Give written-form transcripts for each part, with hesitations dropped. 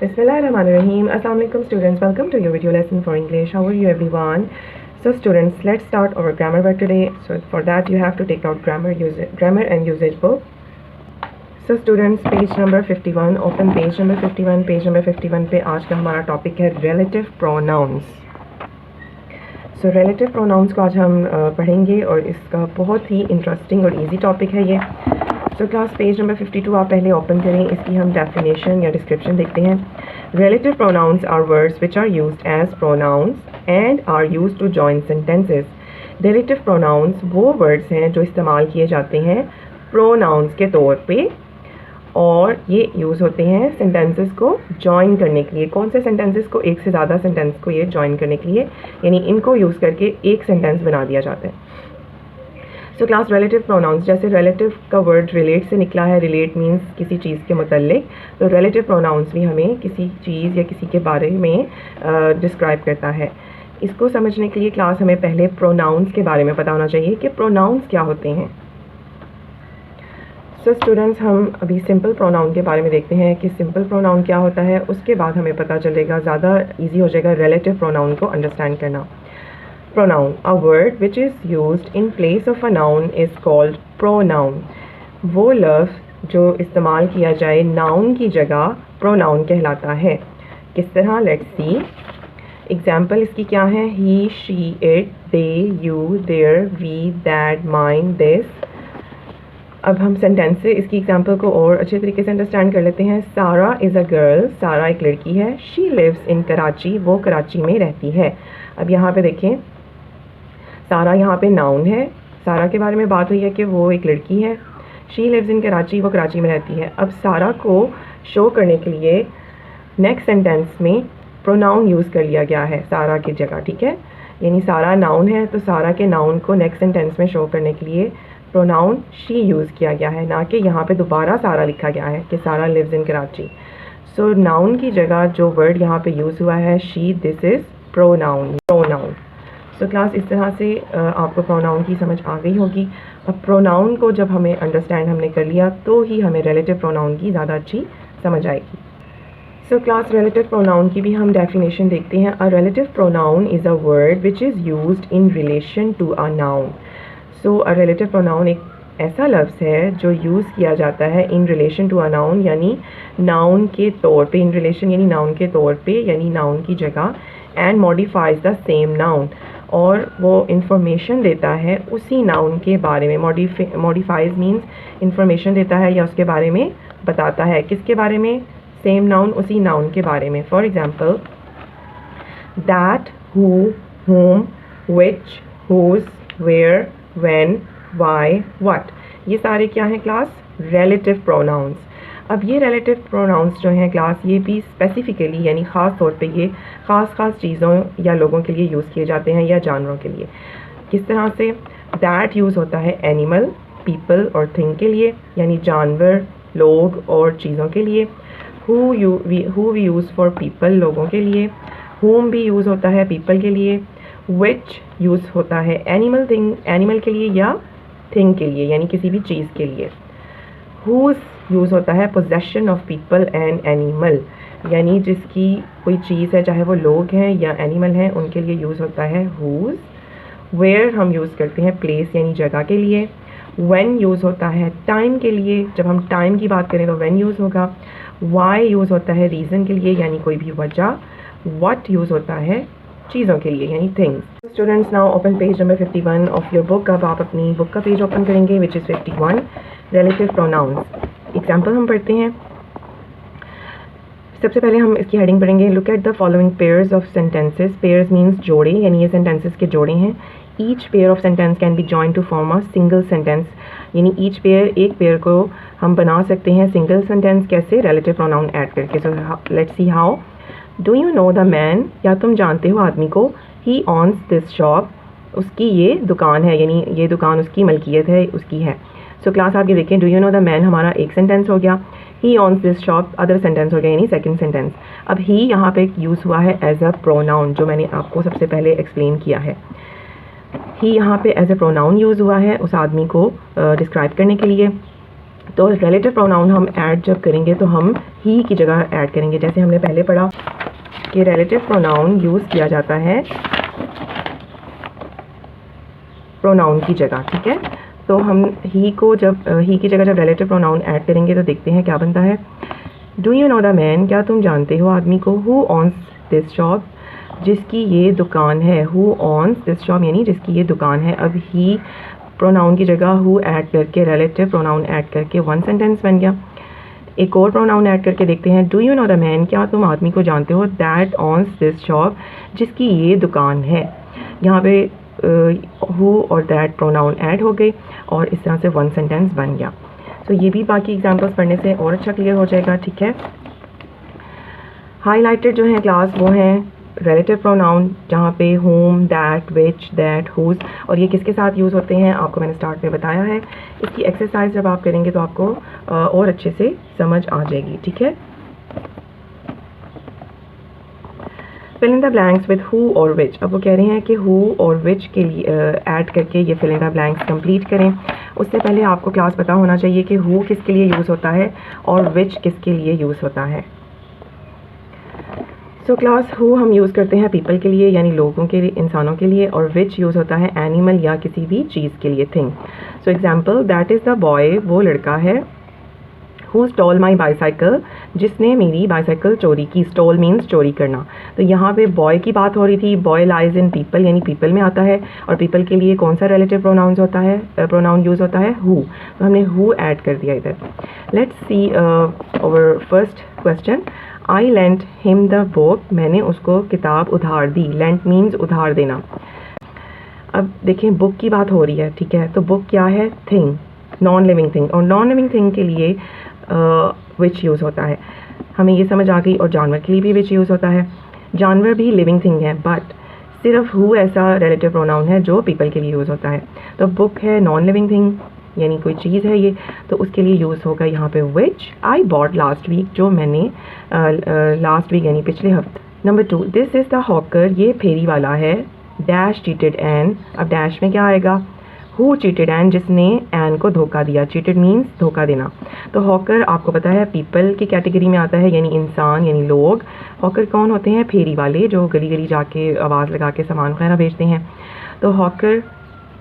Bismillahirrahmanirrahim. Assalamualaikum students. Welcome to your video lesson for English. How are you everyone? So students, let's start our grammar work today. So for that you have to take out grammar and usage book. So students, page number 51, open page number 51. Page number 51 पे आज का हमारा topic है relative pronouns. So relative pronouns को आज हम पढ़ेंगे और इसका बहुत ही इंटरेस्टिंग और इजी टॉपिक है ये. So क्लास पेज नंबर 52 आप पहले ओपन करें, इसकी हम डेफिनेशन या डिस्क्रिप्शन देखते हैं. Relative pronouns are words which are used as pronouns and are used to join sentences. Relative pronouns वो words हैं जो इस्तेमाल किए जाते हैं pronouns के तौर पे और ये यूज़ होते हैं सेंटेंसेस को जॉइन करने के लिए. कौन से सेंटेंसेस को? एक से ज़्यादा सेंटेंस को ये जॉइन करने के लिए, यानी इनको यूज़ करके एक सेंटेंस बना दिया जाता है. सो क्लास रिलेटिव प्रोनाउंस, जैसे रिलेटिव का वर्ड रिलेट से निकला है, रिलेट मीन्स किसी चीज़ के मुतल्लिक, तो रिलेटिव प्रोनाउंस भी हमें किसी चीज़ या किसी के बारे में डिस्क्राइब करता है. इसको समझने के लिए क्लास हमें पहले प्रोनाउंस के बारे में पता होना चाहिए कि प्रोनाउंस क्या होते हैं. सो स्टूडेंट्स, हम अभी सिंपल प्रोनाउन के बारे में देखते हैं कि सिंपल प्रोनाउन क्या होता है. उसके बाद हमें पता चलेगा, ज़्यादा ईजी हो जाएगा रिलेटिव प्रोनाउन को अंडरस्टैंड करना. Pronoun, a word which is used in place of a noun is called pronoun. वो लफ्ज़ जो इस्तेमाल किया जाए नाउन की जगह pronoun कहलाता है. किस तरह? Let's see. एग्जाम्पल इसकी क्या है? He, she, it, they, you, their, we, that, mine, this. अब हम सेंटेंस से इसकी एग्जाम्पल को और अच्छे तरीके से अंडरस्टैंड कर लेते हैं. सारा इज़ अ गर्ल, सारा एक लड़की है. शी लिव्स इन कराची, वो कराची में रहती है. अब यहाँ पे देखें, सारा यहाँ पे नाउन है, सारा के बारे में बात हुई है कि वो एक लड़की है. शी लिव्स इन कराची, वो कराची में रहती है. अब सारा को शो करने के लिए नेक्स्ट सेंटेंस में प्रोनाउन यूज़ कर लिया गया है सारा की जगह. ठीक है, यानी सारा नाउन है तो सारा के नाउन को नेक्स्ट सेंटेंस में शो करने के लिए प्रोनाउन शी यूज़ किया गया है, ना कि यहाँ पे दोबारा सारा लिखा गया है कि Sara lives in Karachi. So noun की जगह जो वर्ड यहाँ पे यूज़ हुआ है she, this is pronoun. So class इस तरह से आपको प्रोनाउन की समझ आ गई होगी. अब प्रोनाउन को जब हमें अंडरस्टैंड हमने कर लिया तो ही हमें रिलेटिव प्रोनाउन की ज़्यादा अच्छी समझ आएगी. सो क्लास रिलेटिव प्रोनाउन की भी हम डेफिनेशन देखते हैं. A relative pronoun is a word which is used in relation to a noun. So a relative pronoun एक ऐसा लफ्ज़ है जो यूज़ किया जाता है in relation to a noun, यानी नाउन के तौर पे. इन रिलेशन यानी नाउन के तौर पे, यानी नाउन की जगह. And modifies the same noun, और वो इंफॉर्मेशन देता है उसी नाउन के बारे में. मॉडिफाइज मीन्स इंफॉर्मेशन देता है या उसके बारे में बताता है. किसके बारे में? सेम नाउन, उसी नाउन के बारे में. For example, that, who, whom, which, whose, where, when, why, what. ये सारे क्या हैं क्लास? Relative pronouns. अब ये रिलेटिव प्रोनाउंस जो हैं क्लास, ये भी स्पेसिफिकली यानी ख़ास तौर पे ये ख़ास चीज़ों या लोगों के लिए यूज़ किए जाते हैं या जानवरों के लिए. किस तरह से? दैट यूज़ होता है एनिमल, पीपल और थिंग के लिए, यानी जानवर, लोग और चीज़ों के लिए. Who we use for people, लोगों के लिए. whom भी यूज़ होता है पीपल के लिए. which यूज़ होता है एनिमल के लिए या थिंग के लिए, यानी किसी भी चीज़ के लिए. whose यूज़ होता है possession of people and animal, यानी जिसकी कोई चीज़ है, चाहे वो लोग हैं या एनिमल हैं, उनके लिए यूज़ होता है whose. where हम यूज़ करते हैं प्लेस यानी जगह के लिए. when यूज़ होता है टाइम के लिए, जब हम टाइम की बात करें तो when यूज़ होगा. why यूज़ होता है रीज़न के लिए, यानी कोई भी वजह. what यूज़ होता है चीज़ों के लिए, यानी things. Students, now open page number 51 of your book. अब आप अपनी बुक का पेज ओपन करेंगे which is 51, relative pronouns. Example हम पढ़ते हैं. सबसे पहले हम इसकी हेडिंग पढ़ेंगे. Look at the following pairs of sentences. Pairs means जोड़े, यानी ये सेंटेंसेस के जोड़े हैं. Each pair of sentence can be join to form a single sentence, यानी ईच पेयर, एक पेयर को हम बना सकते हैं सिंगल सेंटेंस. कैसे? रिलेटिव प्रोनाउन ऐड करके. So let's see how. Do you know the man, या तुम जानते हो आदमी को. ही ऑन्स दिस शॉप, उसकी ये दुकान है, यानी ये दुकान उसकी मलकियत है, उसकी है. सो क्लास आप ये देखें, do you know the man हमारा एक सेंटेंस हो गया. ही ऑन्स दिस शॉप अदर सेंटेंस हो गया, यानी सेकंड सेंटेंस. अब ही यहाँ पे यूज़ हुआ है एज अ प्रोनाउन, जो मैंने आपको सबसे पहले एक्सप्लेन किया है. ही यहाँ पे एज ए प्रोनाउन यूज़ हुआ है उस आदमी को डिस्क्राइब करने के लिए. तो रिलेटिव प्रोनाउन हम ऐड जब करेंगे तो हम ही की जगह ऐड करेंगे। जैसे हमने पहले पढ़ा कि रिलेटिव प्रोनाउन यूज़ किया जाता है प्रोनाउन की जगह, ठीक है। तो हम ही को जब ही की जगह जब रिलेटिव प्रोनाउन ऐड करेंगे तो देखते हैं क्या बनता है। Do you know the man, क्या तुम जानते हो आदमी को, हु ऑन्स दिस शॉप, जिसकी ये दुकान है। हु ऑन्स दिस शॉप यानी जिसकी ये दुकान है। अब ही प्रोनाउन की जगह हु ऐड करके रिलेटिव प्रोनाउन ऐड करके वन सेंटेंस बन गया। एक और प्रोनाउन ऐड करके देखते हैं। Do you know the man, क्या तुम आदमी को जानते हो, दैट ऑन्स दिस शॉप, जिसकी ये दुकान है। यहाँ पे हु और दैट प्रोनाउन ऐड हो गए और इस तरह से वन सेंटेंस बन गया। तो ये भी बाकी एग्जांपल्स पढ़ने से और अच्छा क्लियर हो जाएगा, ठीक है। हाईलाइटेड जो है क्लास वो हैं रिलेटिव प्रोनाउन, जहाँ पे whom, that, which, that, whose, और ये किसके साथ यूज़ होते हैं आपको मैंने स्टार्ट में बताया है। इसकी एक्सरसाइज जब आप करेंगे तो आपको और अच्छे से समझ आ जाएगी, ठीक है। Fill in the blanks with who और विच। अब वो कह रहे हैं कि हु और विच के लिए ऐड करके ये fill in the blanks complete करें। उससे पहले आपको क्लास पता होना चाहिए कि हु किसके लिए यूज़ होता है और विच किसके लिए यूज़ होता है। सो क्लास हु हम यूज़ करते हैं पीपल के लिए यानी लोगों के लिए, इंसानों के लिए, और विच यूज़ होता है एनिमल या किसी भी चीज़ के लिए, thing. So example, that is the boy, वो लड़का है, हु स्टॉल माई बाईसाइकिल, जिसने मेरी बाईसाइकिल चोरी की। स्टॉल मीन्स चोरी करना। तो यहाँ पे बॉय की बात हो रही थी। बॉय लाइज इन पीपल यानी पीपल में आता है, और पीपल के लिए कौन सा रिलेटिव प्रोनाउंस होता है, प्रोनाउन यूज़ होता है हु। तो हमने हु ऐड कर दिया इधर। Let's see our first question. I lent him the book, मैंने उसको किताब उधार दी। लेंट मीन्स उधार देना। अब देखें बुक की बात हो रही है, ठीक है। तो बुक क्या है, थिंग, नॉन लिविंग थिंग, और नॉन लिविंग थिंग के लिए विच यूज़ होता है। हमें ये समझ आ गई। और जानवर के लिए भी विच यूज़ होता है। जानवर भी लिविंग थिंग है, बट सिर्फ हु ऐसा रिलेटिव प्रोनाउन है जो पीपल के लिए यूज़ होता है। तो बुक है नॉन लिविंग थिंग यानी कोई चीज़ है ये, तो उसके लिए यूज़ होगा यहाँ पे विच। आई बॉट लास्ट वीक, जो मैंने लास्ट वीक यानी पिछले हफ्ते। Number 2, this is the hawker, ये फेरी वाला है। डैश चीटेड एन, अब डैश में क्या आएगा, हु चीटेड एन, जिसने एन को धोखा दिया। चीटेड मीन्स धोखा देना। तो हॉकर आपको पता है पीपल की कैटेगरी में आता है यानी इंसान यानी लोग। हॉकर कौन होते हैं, फेरी वाले, जो गली गली जाके आवाज़ लगा के सामान वगैरह बेचते हैं। तो हॉकर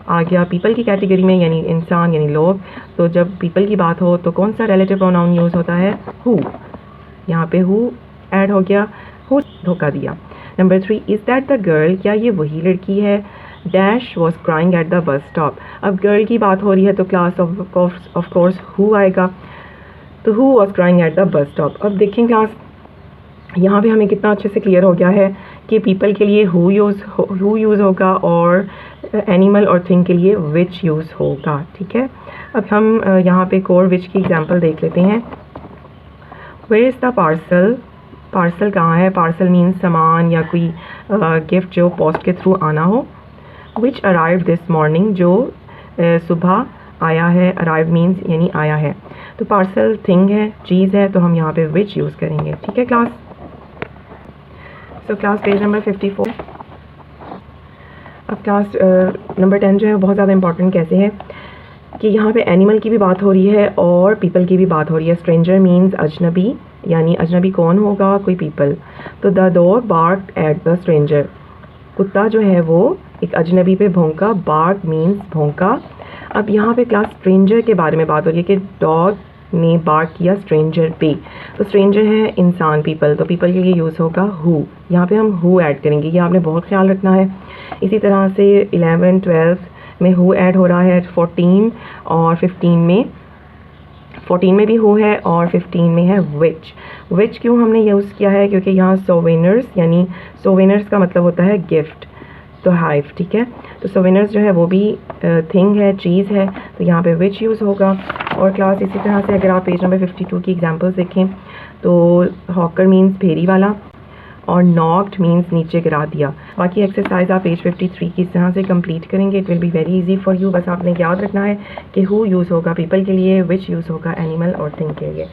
आ गया पीपल की कैटेगरी में यानी इंसान यानी लोग। तो जब पीपल की बात हो तो कौन सा रिलेटिव प्रोनाउन यूज़ होता है, हु। यहाँ पे हु ऐड हो गया, हु धोखा दिया। Number 3, is that the girl, क्या ये वही लड़की है। Dash was crying at the bus stop. अब गर्ल की बात हो रही है तो क्लास ऑफ कोर्स हु आएगा। तो who was crying at the bus stop. अब देखें क्लास यहाँ पे हमें कितना अच्छे से क्लियर हो गया है कि पीपल के लिए हु यूज़ होगा और एनिमल और थिंग के लिए विच यूज़ होगा, ठीक है। अब हम यहाँ पे कोर विच की एग्जांपल देख लेते हैं। Where is the parcel, parcel कहाँ है। पार्सल मीन्स सामान या कोई गिफ्ट जो पोस्ट के थ्रू आना हो। विच अराइव दिस मॉर्निंग, जो सुबह आया है। अराइव मीन्स यानी आया है। तो पार्सल थिंग है, चीज़ है, तो हम यहाँ पे विच यूज़ करेंगे, ठीक है class. So class page number 54। अब क्लास नंबर 10 जो है बहुत ज़्यादा इंपॉर्टेंट कैसे है कि यहाँ पे एनिमल की भी बात हो रही है और पीपल की भी बात हो रही है। स्ट्रेंजर मीन्स अजनबी, यानी अजनबी कौन होगा, कोई पीपल। तो the dog barked at the stranger, कुत्ता जो है वो एक अजनबी पे भौंका। Bark means भौंका। अब यहाँ पे क्लास स्ट्रेंजर के बारे में बात हो रही है कि डॉग ने बार्क किया स्ट्रेंजर पे। तो स्ट्रेंजर है इंसान, पीपल, तो पीपल के लिए यूज़ होगा हु। यहाँ पे हम हु ऐड करेंगे, ये आपने बहुत ख्याल रखना है। इसी तरह से 11, 12 में हु ऐड हो रहा है। 14 और 15 में, 14 में भी हु है और 15 में है विच। विच क्यों हमने यूज़ किया है, क्योंकि यहाँ सोवेनर्स यानी सोवेनर्स का मतलब होता है गिफ्ट, तो हाइव, ठीक है। तो सोवेनर्स जो है वो भी थिंग है, चीज़ है, तो यहाँ पे विच यूज़ होगा। और क्लास इसी तरह से अगर आप पेज नंबर 52 की एग्जांपल्स देखें तो हॉकर मीन्स फेरी वाला और नॉक्ड मीन्स नीचे गिरा दिया। बाकी एक्सरसाइज आप पेज 53 की इस तरह से कंप्लीट करेंगे। It will be very easy for you. बस आपने याद रखना है कि हु यूज़ होगा पीपल के लिए, विच यूज़ होगा एनिमल और थिंग के लिए।